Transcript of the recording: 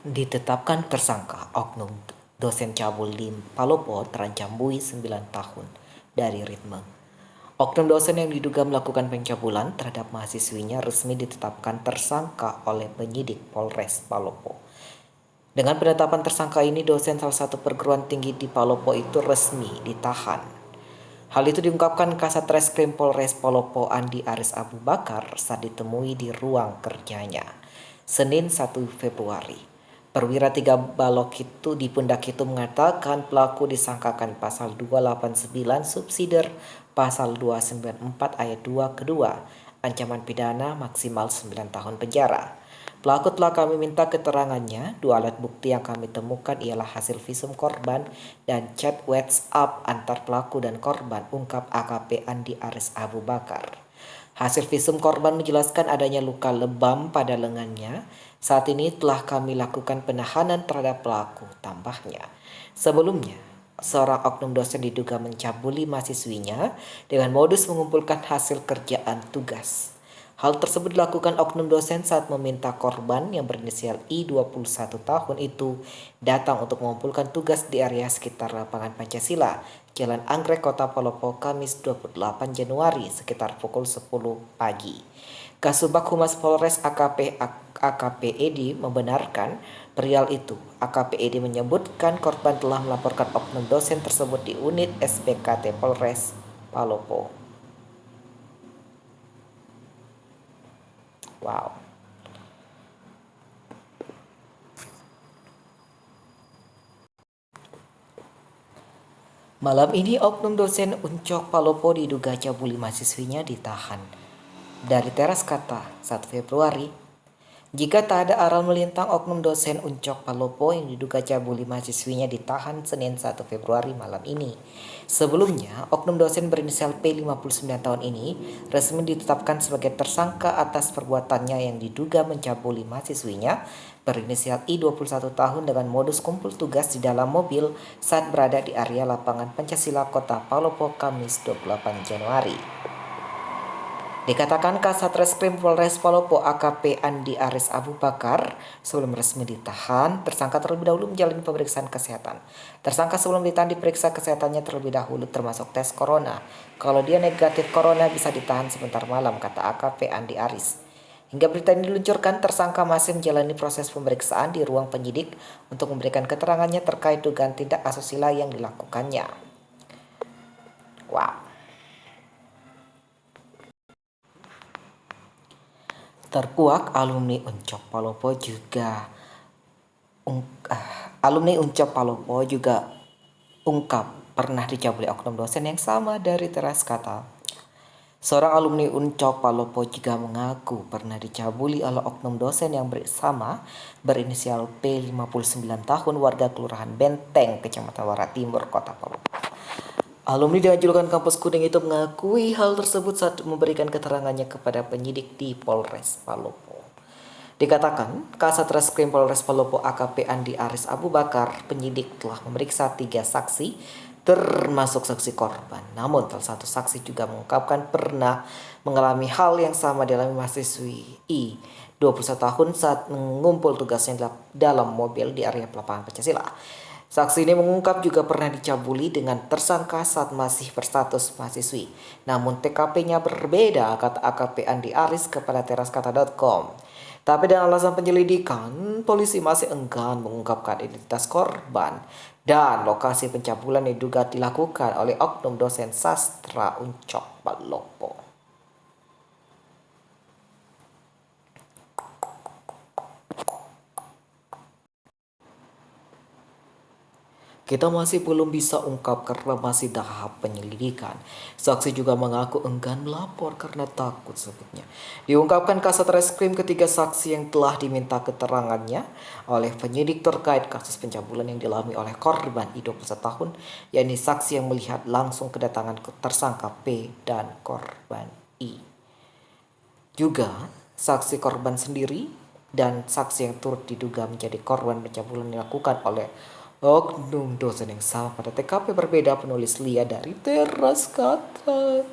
Ditetapkan tersangka oknum dosen cabul di Palopo terancam bui 9 tahun dari Ritme. Oknum dosen yang diduga melakukan pencabulan terhadap mahasiswinya resmi ditetapkan tersangka oleh penyidik Polres Palopo. Dengan penetapan tersangka ini, dosen salah satu perguruan tinggi di Palopo itu resmi ditahan. Hal itu diungkapkan Kasat Reskrim Polres Palopo Andi Aris Abu Bakar saat ditemui di ruang kerjanya, Senin 1 Februari. Perwira 3 Balok itu di Pundak itu mengatakan pelaku disangkakan pasal 289 subsidiar pasal 294 ayat 2 kedua, ancaman pidana maksimal 9 tahun penjara. Pelaku telah kami minta keterangannya. Dua alat bukti yang kami temukan ialah hasil visum korban dan chat WhatsApp antar pelaku dan korban, ungkap AKP Andi Aris Abu Bakar. Hasil visum korban menjelaskan adanya luka lebam pada lengannya. Saat ini telah kami lakukan penahanan terhadap pelaku, tambahnya. Sebelumnya, seorang oknum dosen diduga mencabuli mahasiswinya dengan modus mengumpulkan hasil kerjaan tugas. Hal tersebut dilakukan oknum dosen saat meminta korban yang berinisial I 21 tahun itu datang untuk mengumpulkan tugas di area sekitar lapangan Pancasila, Jalan Anggrek, Kota Palopo, Kamis 28 Januari sekitar pukul 10 pagi. Kasubag Humas Polres AKP Edi membenarkan perihal itu. AKP Edi menyebutkan korban telah melaporkan oknum dosen tersebut di unit SPKT Polres Palopo. Wow. Malam ini oknum dosen Uncok Palopo diduga cabuli mahasiswinya ditahan dari teras kata 1 Februari. Jika tak ada aral melintang, oknum dosen Uncok Palopo yang diduga cabuli mahasiswinya ditahan Senin 1 Februari malam ini. Sebelumnya, oknum dosen berinisial P 59 tahun ini resmi ditetapkan sebagai tersangka atas perbuatannya yang diduga mencabuli mahasiswinya berinisial I 21 tahun dengan modus kumpul tugas di dalam mobil saat berada di area lapangan Pancasila Kota Palopo Kamis 28 Januari. Dikatakan Kasat Reskrim Polres Palopo AKP Andi Aris Abu Bakar, sebelum resmi ditahan, tersangka terlebih dahulu menjalani pemeriksaan kesehatan. Tersangka sebelum ditahan diperiksa kesehatannya terlebih dahulu termasuk tes corona. Kalau dia negatif corona bisa ditahan sebentar malam, kata AKP Andi Aris. Hingga berita ini diluncurkan, tersangka masih menjalani proses pemeriksaan di ruang penyidik untuk memberikan keterangannya terkait dugaan tindak asusila yang dilakukannya. Wow. Terkuak alumni Uncok Palopo juga ungkap pernah dicabuli oknum dosen yang sama dari teras kata. Seorang alumni Uncok Palopo juga mengaku pernah dicabuli oleh oknum dosen yang bersama berinisial P 59 tahun warga Kelurahan Benteng, Kecamatan Warat Timur, Kota Palopo. Alumni dengan julukan Kampus Kuning itu mengakui hal tersebut saat memberikan keterangannya kepada penyidik di Polres Palopo. Dikatakan, Kasat Reskrim Polres Palopo AKP Andi Aris Abu Bakar, penyidik telah memeriksa 3 saksi termasuk saksi korban. Namun salah satu saksi juga mengungkapkan pernah mengalami hal yang sama dialami mahasiswi I 21 tahun saat mengumpul tugasnya dalam mobil di area lapangan Pancasila. Saksi ini mengungkap juga pernah dicabuli dengan tersangka saat masih berstatus mahasiswi. Namun TKP-nya berbeda, kata AKP Andi Aris kepada teraskata.com. Tapi dengan alasan penyelidikan, polisi masih enggan mengungkapkan identitas korban dan lokasi pencabulan yang diduga dilakukan oleh oknum dosen sastra Uncok Palopo. Kita masih belum bisa ungkap karena masih tahap penyelidikan. Saksi juga mengaku enggan melapor karena takut, sebutnya. Diungkapkan Kasat Reskrim ketiga saksi yang telah diminta keterangannya oleh penyidik terkait kasus pencabulan yang dialami oleh korban I 21 tahun, yakni saksi yang melihat langsung kedatangan tersangka P dan korban I. Juga saksi korban sendiri dan saksi yang turut diduga menjadi korban pencabulan dilakukan oleh oknum dosen yang sama pada TKP berbeda, penulis Lia dari Teras Kata.